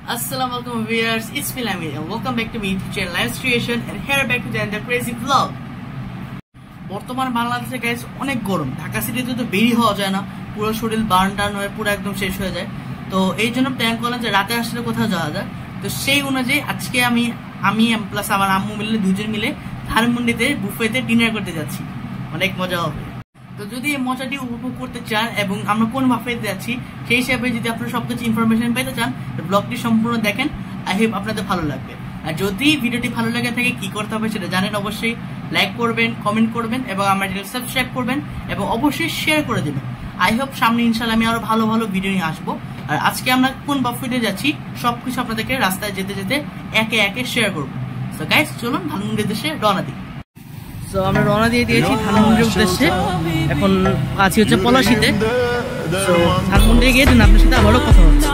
Assalamualaikum viewers, it's me Lamir and welcome back to my YouTube channel Live Creation and here back to the crazy vlog. বর্তমান বাংলাদেশে guys অনেক গরম, ঢাকা সিটিতে তো বেরি হওয়া যায় না, পুরো শরীর বার্ন টার্ন হয়ে পুরো একদম শেষ হয়ে যায়। তো এই জন্য প্ল্যান করলাম যে রাতে আসলে কোথাও যাওয়া যায়। তো সেই অনুযায়ী আজকে আমি প্লাস আমার আম্মু মিলে দুজন মিলে ধানমন্ডিতে বুফেতে ডিনার করতে যাচ্ছি, অনেক মজা হবে। তো যদি এই মজাটি উপভোগ করতে চান এবং আমরা কোন বুফেতে যাচ্ছি সেই হিসাবে যদি আপনারা সবকিছু ইনফরমেশন পেতে চান ব্লগটি সম্পূর্ণ দেখেন, আই হোপ আপনাদের ভালো লাগবে। আর যদি ভিডিওটি ভালো লাগে থাকে কি করতে হবে সেটা জানেন, অবশ্যই লাইক করবেন, কমেন্ট করবেন এবং আমার চ্যানেল সাবস্ক্রাইব করবেন এবং অবশ্যই শেয়ার করে দেবেন। আই হোপ সামনে ইনশাআল্লাহ আমি আরো ভালো ভালো ভিডিও নিয়ে আসবো। আর আজকে আমরা কোন বুফেতে যাচ্ছি সবকিছু আপনাদেরকে রাস্তায় যেতে যেতে একে একে শেয়ার করবো। সো গাইস চলুন ধানমন্ডির উদ্দেশ্যে রওনা দিই। তো আমরা রওনা দিয়ে দিয়েছি ধানমন্ডির উদ্দেশ্যে, এখন আছি হচ্ছে পলাশীতে। তো ধানমন্ডি গিয়ে দিন আপনার সাথে আবারও কথা হচ্ছে।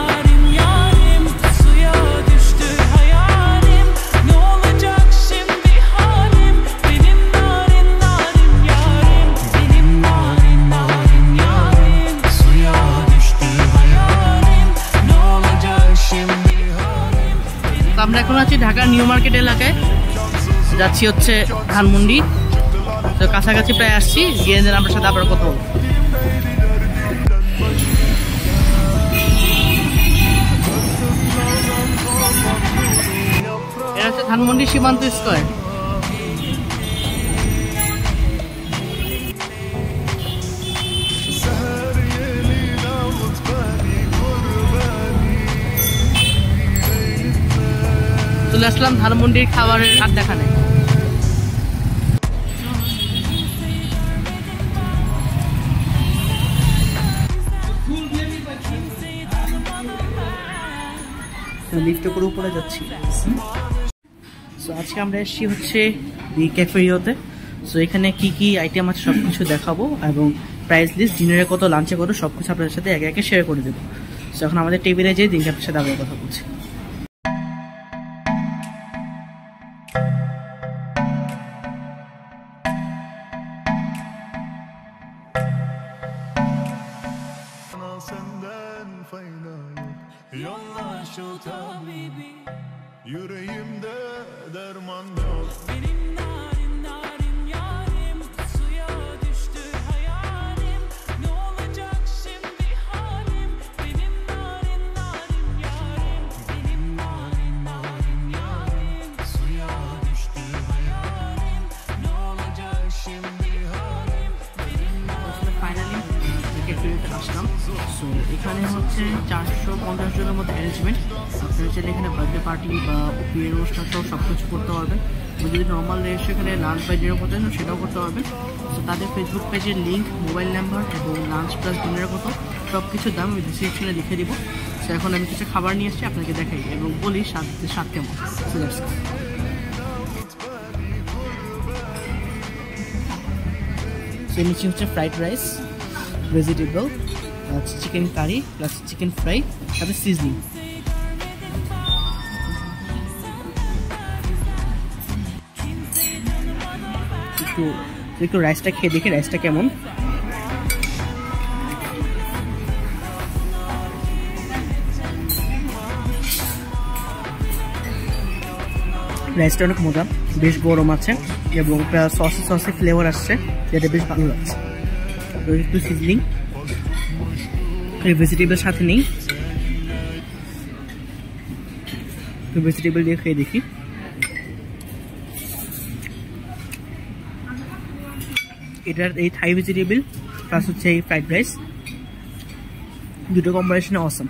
আমরা এখন আছি ঢাকার নিউ মার্কেট এলাকায়, যাচ্ছি হচ্ছে ধানমন্ডি। তো কাছাকাছি প্রায় আসছি, গিয়ে আপনার সাথে আবার কথা বলবো। এটা হচ্ছে ধানমন্ডি সীমান্ত স্কয়ার। চলে আসলাম ধানমন্ডির খাবারের আড্ডাখানে। লিফটে করে উপরে যাচ্ছি। সো আজকে আমরা এসেছি হচ্ছে দি ক্যাফেরিওতে। সো এখানে কি কি আইটেম আছে সবকিছু দেখাবো এবং প্রাইস লিস্ট, ডিনারে কত, লাঞ্চে কত, সবকিছু আপনাদের সাথে একে একে শেয়ার করে দেবো। সো এখন আমাদের টেবিলে যেয়ে দিন আপনার সাথে আবার কথা বলছি। Yüreğimde derman yok. Benim narin narin yarim, suya düştü hayalim. Ne olacak şimdi halim? Benim narin narin yarim, benim narin narin yarim, suya düştü hayalim. Ne olacak şimdi halim? Finally ক্যাফেরিওতে আসলাম। সো এখানে হচ্ছে 450 জনের মতো arrangement. আপনারা চাইলে এখানে birthday party বা বিয়ের অনুষ্ঠান সহ সব কিছু করতে পারবেন। যদি নর্মাল রেস্ট এখানে লাঞ্চ বা ডিনার করতে চান সেটাও করতে পারবেন। সো তাদের ফেসবুক পেজের লিঙ্ক, মোবাইল নাম্বার এবং লাঞ্চ প্লাস ডিনারের কত সব কিছুর দাম আমি ডিসক্রিপশনে লিখে দিব। সো এখন আমি কিছু খাবার নিয়ে এসেছি, আপনাকে দেখাই এবং বলি স্বাদ কেমন। সো নিচে হচ্ছে fried rice, vegetable, chicken curry plus chicken fry, সাথে সিজনিং। একটু রাইসটা খেয়ে দেখি রাইসটা কেমন। রাইসটা অনেক মজা, বেশ গরম আছে এবং সসে ফ্লেভার আসছে, যেটা বেশ ভালো লাগছে। একটু সিজনিং ভেজিটেবল সাথে নেই, ভেজিটেবল দিয়ে খেয়ে দেখি। এটার এই থাই ভেজিটেবল প্লাস হচ্ছে এই ফ্রাইড রাইস, দুটো কম্বিনেশনে অসম।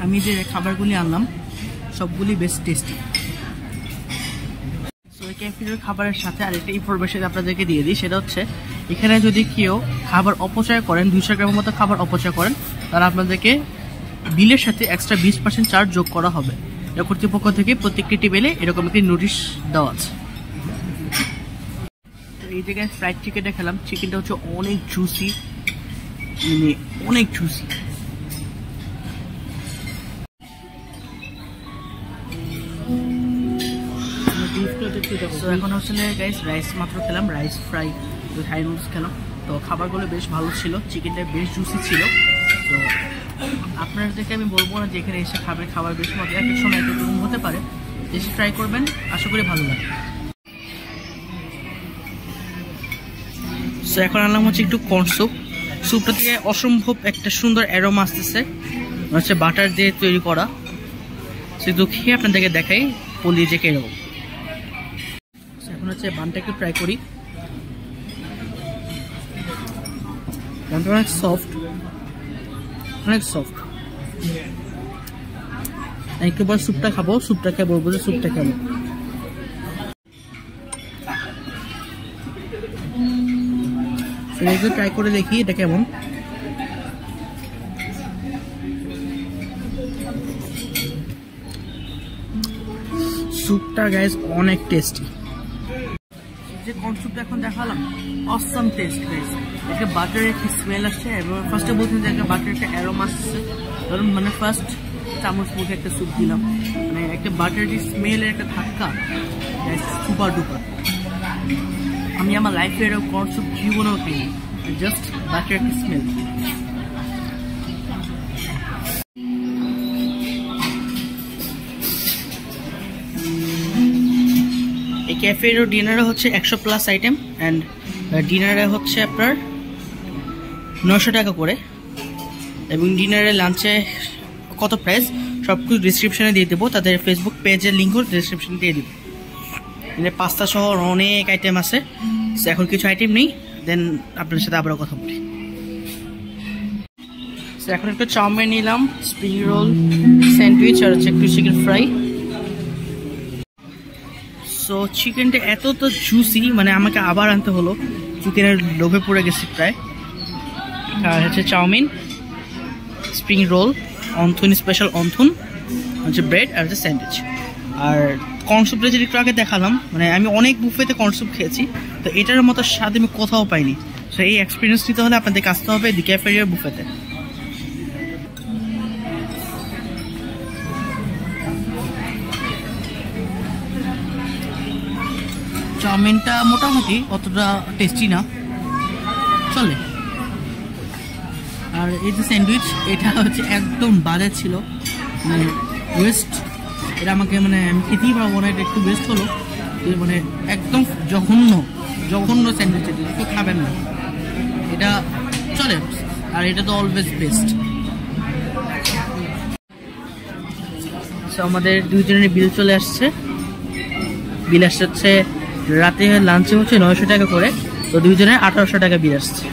আমি যে খাবারগুলি আনলাম সবগুলি বেশ টেস্টি। সো এই ক্যাফেটেরিয়ার খাবারের সাথে আরেকটা ইনফরমেশন আপনাদেরকে দিয়ে দিই, সেটা হচ্ছে এখানে যদি কেউ খাবার অপচয় করেন, 200 গ্রামের মতো খাবার অপচয় করেন, তাহলে আপনাদেরকে বিলের সাথে এক্সট্রা 20% চার্জ যোগ করা হবে। কর্তৃপক্ষ থেকে প্রত্যেকটি টেবিলে এরকম একটি নোটিশ দেওয়া আছে। এই জায়গায় ফ্রাইড চিকেনটা খেলাম, চিকেনটা হচ্ছে অনেক জুসি, মানে অনেক জুসি। তো এখন আসলে গাইস রাইস মাত্র খেলাম, রাইস ফ্রাই থাই নুডলস খেলাম। তো খাবারগুলো বেশ ভালো ছিল, চিকেনটা বেশ জুসি ছিল। তো আপনাদেরকে আমি বলবো না যে এখানে এসে খাবার বেশ মজা, এক এক সময় একরকম হতে পারে, এসে ট্রাই করবেন, আশা করি ভালো লাগে। সো এখন আনলাম হচ্ছে একটু কর্ন স্যুপ। স্যুপটা থেকে অসম্ভব একটা সুন্দর অ্যারোমা আসতেছে, হচ্ছে বাটার দিয়ে তৈরি করা। শুধু খেয়ে আপনাদেরকে দেখাই পলিয়ে যে কিরকম। এখন হচ্ছে বানটা একটু ট্রাই করি। বানটা অনেক সফট, অনেক সফট। একটু পর স্যুপটা খাবো, স্যুপটা খেয়ে বলবো যে স্যুপটা কেমন। একটু ট্রাই করে দেখি এটা কেমন। স্যুপটা গাইস অনেক টেস্টি। যে কর্ন স্যুপটা এখন দেখালাম, অসাম টেস্ট গাইস। একটা বাটারের একটা স্মেল আসছে এবং ফার্স্টে বলছেন যে একটা বাটারের একটা অ্যারোমা আসছে। ধরুন মানে ফার্স্ট চামচ মুখে একটা স্যুপ দিলাম, মানে একটা বাটারের স্মেলের একটা ধাক্কা, সুপার ডুপার। আমি আমার লাইফে এরকম কর্ন স্যুপ জীবনেও খাইনি, জাস্ট বাটারের একটা স্মেল। এই ক্যাফের ডিনারে হচ্ছে 100+ আইটেম অ্যান্ড ডিনারে হচ্ছে আপনার 900 টাকা করে, এবং ডিনারে লাঞ্চে কত প্রাইস সব কিছু ডিসক্রিপশনে দিয়ে দেবো। তাদের ফেসবুক পেজের লিঙ্কও ডিসক্রিপশনে দিয়ে দেবো। এখানে পাস্তা সহ অনেক আইটেম আছে। এখন কিছু আইটেম নেই, দেন আপনাদের সাথে আবারও কথা বলি। এখন একটু চাউমিন নিলাম, স্প্রিং রোল, স্যান্ডউইচ আর হচ্ছে একটু চিকেন ফ্রাই। সো চিকেনটা এত তো জুসি, মানে আমাকে আবার আনতে হলো, চিকেনের লোভে পড়ে গেছি প্রায়। আর হচ্ছে চাউমিন, স্প্রিং রোল, অন্থুন স্পেশাল অন্থুন, হচ্ছে ব্রেড আর হচ্ছে স্যান্ডউইচ। আর কর্ন স্যুপটা যেটা একটু আগে দেখালাম, মানে আমি অনেক বুফেতে কর্ন স্যুপ খেয়েছি, তো এটার মতো স্বাদ আমি কোথাও পাইনি। তো এই এক্সপিরিয়েন্স নিতে হলে আপনাদেরকে আসতে হবে দি ক্যাফেরিয়ার বুফেতে। চাউমিনটা মোটামুটি অতটা টেস্টি না, চলে। আর এই যে স্যান্ডউইচ, এটা হচ্ছে একদম বাজে ছিল, মানে ওয়েস্ট। এটা আমাকে মানে আমি খেতেই পারবো না, এটা একটু ওয়েস্ট হলো, মানে একদম জঘন্য স্যান্ডউইচ, এটা একটু খাবেন না, এটা চলে। আর এটা তো অলওয়েজ বেস্ট। আমাদের দুইজনের বিল চলে আসছে। বিল আসছে হচ্ছে রাতে লাঞ্চে হচ্ছে 900 টাকা করে, তো দুইজনের 1800 টাকা বিল আসছে।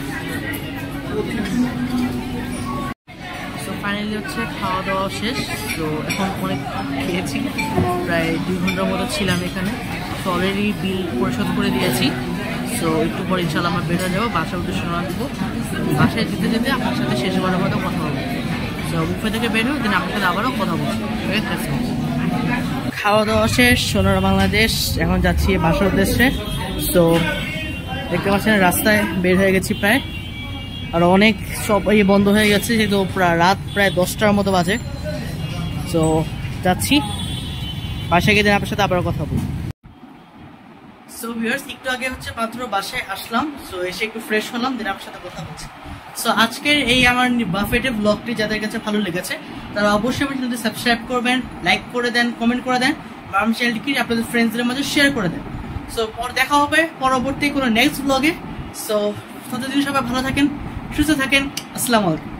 ফাইনালি হচ্ছে খাওয়া দাওয়া শেষ। তো এখন অনেক খেয়েছি, প্রায় 2 ঘন্টার মতো ছিলাম এখানে। তো অলরেডি বিল পরিশোধ করে দিয়েছি। সো একটু পরে ইনশাল্লাহ আমরা বের হয়ে যাবো, বাসার উদ্দেশ্যে রওনা দেবো। বাসায় যেতে যেতে আপনার সাথে শেষবারের মতো কথা বলবো। সো বুফে থেকে বের হয়ে দিন আপনার সাথে আবারও কথা বলছি। খাওয়া দাওয়া শেষ, সোনার বাংলাদেশ, এখন যাচ্ছি বাসার উদ্দেশ্যে। সো দেখতে পাচ্ছেন রাস্তায় বের হয়ে গেছি প্রায়, আর অনেক সব বন্ধ হয়ে গেছে, যেহেতু রাত প্রায় 10টার মতো বাজে। সো যাচ্ছি বাসায় গিয়ে আপনার সাথে আবার কথা বলবো। সো ভিউয়ার্স, একটু আগে হচ্ছে মাত্র বাসায় আসলাম। সো এসে একটু ফ্রেশ হলাম, দেন আপনার সাথে কথা বলছি। সো আজকের এই আমার বাফেটের ব্লগটি যাদের কাছে ভালো লেগেছে তারা অবশ্যই আমার চ্যানেলটি সাবস্ক্রাইব করবেন, লাইক করে দেন, কমেন্ট করে দেন, বা আমার চ্যানেলটি আপনাদের ফ্রেন্ডসদের মাঝে শেয়ার করে দেন। সো দেখা হবে পরবর্তী কোনো নেক্সট ব্লগে। সো ততদিন সবাই ভালো থাকেন, সুস্থ থাকেন। আসসালামু আলাইকুম।